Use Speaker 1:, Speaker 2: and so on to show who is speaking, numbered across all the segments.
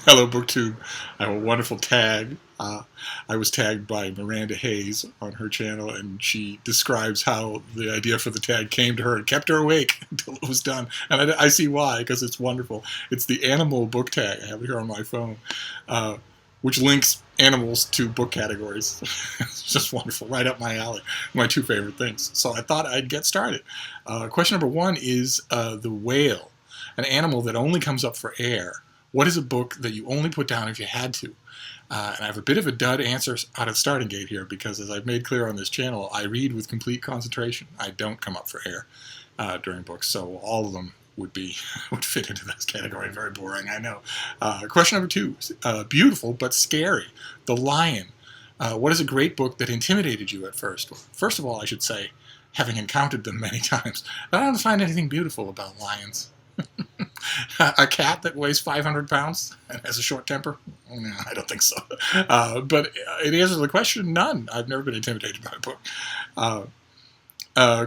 Speaker 1: Hello, BookTube. I have a wonderful tag. I was tagged by Miranda Hayes on her channel, and she describes how the idea for the tag came to her and kept her awake until it was done. And I see why, because it's wonderful. It's the animal book tag. I have it here on my phone, uh, which links animals to book categories. It's just wonderful, right up my alley. My two favorite things. So I thought I'd get started. Question number one is the whale, an animal that only comes up for air. What is a book that you only put down if you had to? And I have a bit of a dud answer out of the starting gate here because, as I've made clear on this channel, I read with complete concentration. I don't come up for air during books, so all of them would fit into this category. Very boring, I know. Question number two, beautiful but scary. The Lion. What is a great book that intimidated you at first? First of all, I should say, having encountered them many times, I don't find anything beautiful about lions. A cat that weighs 500 pounds and has a short temper? No, I don't think so. But it answers the question, none. I've never been intimidated by a book.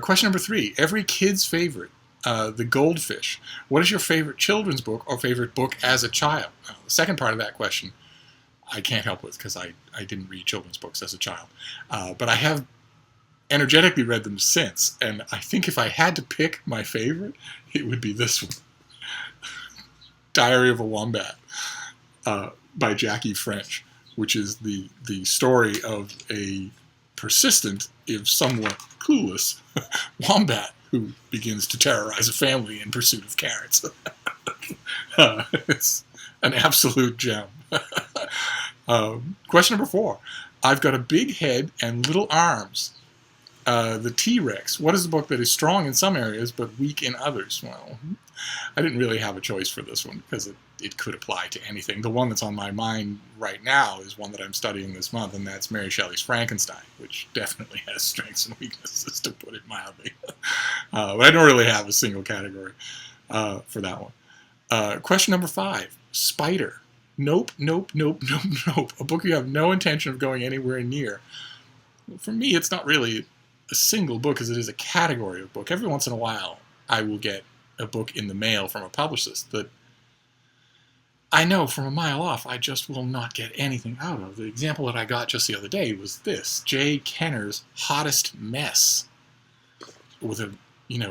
Speaker 1: Question number three, every kid's favorite, The Goldfish. What is your favorite children's book or favorite book as a child? The second part of that question, I can't help with because I didn't read children's books as a child. But I have energetically read them since, and I think if I had to pick my favorite, it would be this one. Diary of a Wombat by Jackie French, which is the story of a persistent, if somewhat clueless, wombat who begins to terrorize a family in pursuit of carrots. It's an absolute gem. Question number four. I've got a big head and little arms. The T-Rex. What is a book that is strong in some areas but weak in others? Well, I didn't really have a choice for this one because it could apply to anything. The one that's on my mind right now is one that I'm studying this month, and that's Mary Shelley's Frankenstein, which definitely has strengths and weaknesses, to put it mildly. But I don't really have a single category for that one. Question number five. Spider. Nope, nope, nope, nope, nope. A book you have no intention of going anywhere near. For me, it's not really a single book as it is a category of book. Every once in a while, I will get a book in the mail from a publicist that I know from a mile off I just will not get anything out of. The example that I got just the other day was this, Jay Kenner's Hottest Mess, with a,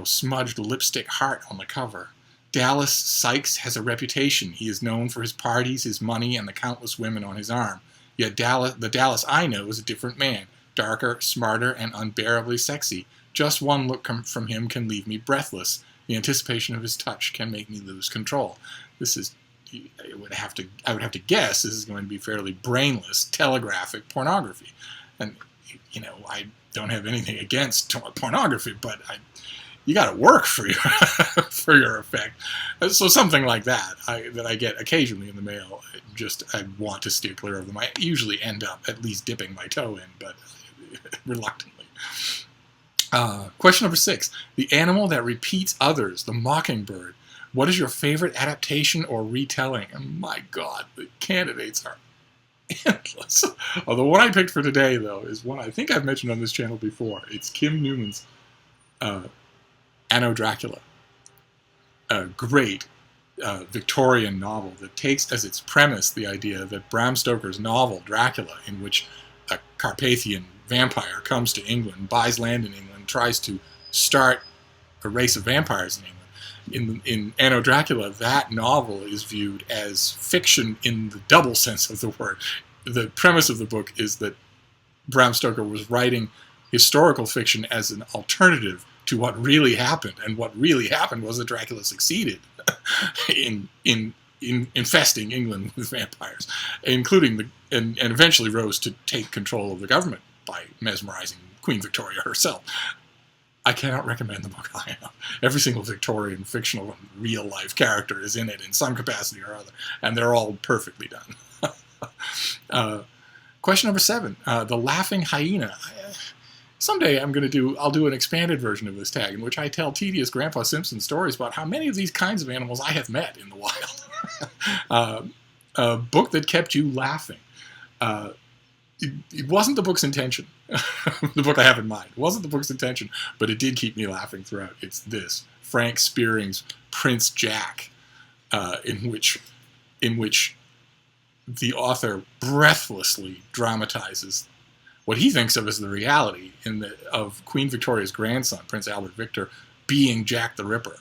Speaker 1: smudged lipstick heart on the cover. Dallas Sykes has a reputation. He is known for his parties, his money, and the countless women on his arm. Yet the Dallas I know is a different man. Darker, smarter, and unbearably sexy. Just one look from him can leave me breathless. The anticipation of his touch can make me lose control. I would have to guess this is going to be fairly brainless, telegraphic pornography. And, I don't have anything against pornography, but you got to work for your for your effect. So something like that I get occasionally in the mail. I want to steer clear of them. I usually end up at least dipping my toe in, but reluctantly. Question number six. The animal that repeats others, the mockingbird. What is your favorite adaptation or retelling? And my God, the candidates are endless. The one I picked for today, though, is one I think I've mentioned on this channel before. It's Kim Newman's Anno Dracula. A great Victorian novel that takes as its premise the idea that Bram Stoker's novel, Dracula, in which a Carpathian vampire comes to England, buys land in England, tries to start a race of vampires in England. In Anno Dracula, that novel is viewed as fiction in the double sense of the word. The premise of the book is that Bram Stoker was writing historical fiction as an alternative to what really happened, and what really happened was that Dracula succeeded in infesting England with vampires, including and eventually rose to take control of the government by mesmerizing Queen Victoria herself. I cannot recommend the book high enough. Every single Victorian fictional and real-life character is in it in some capacity or other, and they're all perfectly done. Question number seven, The Laughing Hyena. Someday I'll do an expanded version of this tag in which I tell tedious Grandpa Simpson stories about how many of these kinds of animals I have met in the wild. A book that kept you laughing. It wasn't the book's intention. The book I have in mind. It wasn't the book's intention, but it did keep me laughing throughout. It's this, Frank Spearing's Prince Jack, in which the author breathlessly dramatizes what he thinks of as the reality of Queen Victoria's grandson, Prince Albert Victor, being Jack the Ripper.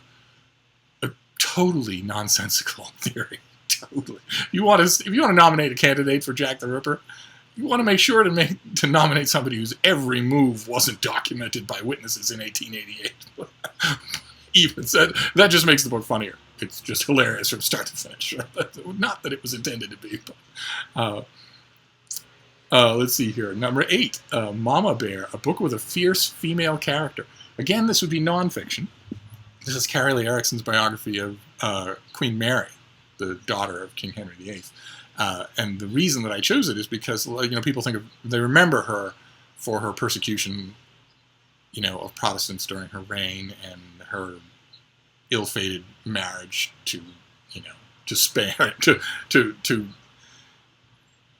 Speaker 1: A totally nonsensical theory. Totally. If you want to nominate a candidate for Jack the Ripper, you want to make sure to nominate somebody whose every move wasn't documented by witnesses in 1888. Even said that just makes the book funnier. It's just hilarious from start to finish. Not that it was intended to be, but let's see here. Number 8, Mama Bear, a book with a fierce female character. Again, this would be nonfiction. This is Carrie Lee Erickson's biography of Queen Mary, the daughter of King Henry VIII. And the reason that I chose it is because people they remember her for her persecution, of Protestants during her reign and her ill-fated marriage to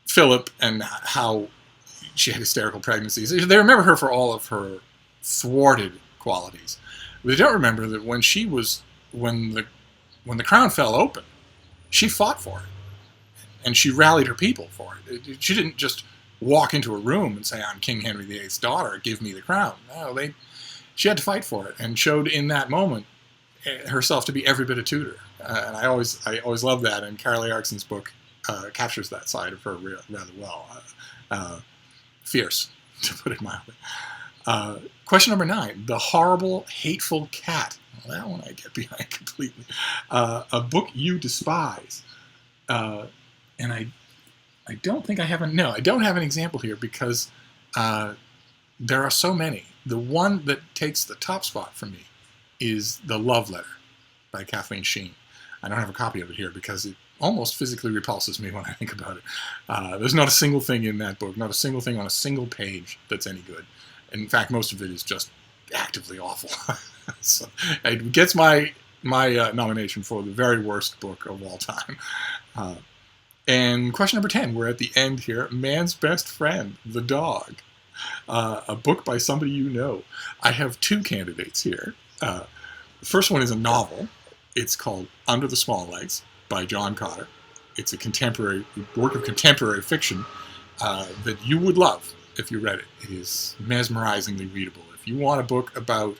Speaker 1: Philip, and how she had hysterical pregnancies. They remember her for all of her thwarted qualities. They don't remember that when the crown fell open, she fought for it, and she rallied her people for it. She didn't just walk into a room and say, "I'm King Henry VIII's daughter, give me the crown." No, she had to fight for it, and showed in that moment herself to be every bit a Tudor. And I always love that, and Carrie Lee Erickson's book captures that side of her rather well. Fierce, to put it mildly. Question number 9, The Horrible, Hateful Cat. Well, that one I get behind completely. A book you despise. And I don't think I have I don't have an example here because there are so many. The one that takes the top spot for me is The Love Letter by Kathleen Sheen. I don't have a copy of it here because it almost physically repulses me when I think about it. There's not a single thing in that book, not a single thing on a single page that's any good. In fact, most of it is just actively awful. So it gets my nomination for the very worst book of all time. And question number 10, we're at the end here. Man's Best Friend, The Dog. A book by somebody you know. I have 2 candidates here. The first one is a novel. It's called Under the Small Lights by John Cotter. It's a contemporary work of contemporary fiction that you would love if you read it. It is mesmerizingly readable. If you want a book about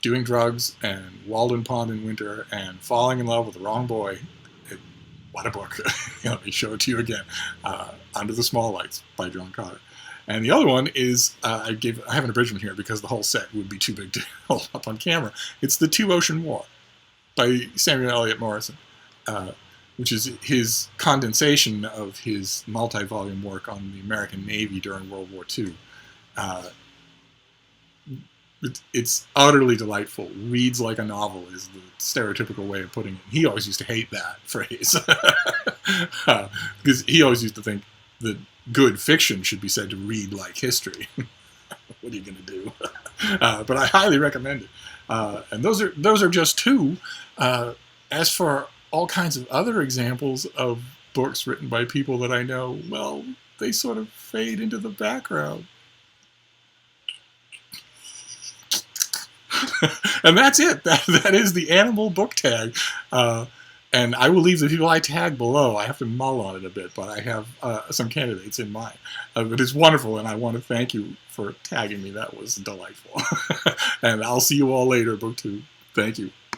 Speaker 1: doing drugs and Walden Pond in winter and falling in love with the wrong boy, what a book. Let me show it to you again. Under the Small Lights by John Cotter. And the other one is, I have an abridgment here because the whole set would be too big to hold up on camera. It's The Two Ocean War by Samuel Eliot Morison, which is his condensation of his multi-volume work on the American Navy during World War II. It's utterly delightful. Reads like a novel is the stereotypical way of putting it. He always used to hate that phrase because he always used to think that good fiction should be said to read like history. What are you going to do? But I highly recommend it. And those are just 2. As for all kinds of other examples of books written by people that I know, well, they sort of fade into the background. And that's it. That is the animal book tag. And I will leave the people I tag below. I have to mull on it a bit, but I have some candidates in mind. But it's wonderful, and I want to thank you for tagging me. That was delightful. And I'll see you all later, Book 2. Thank you.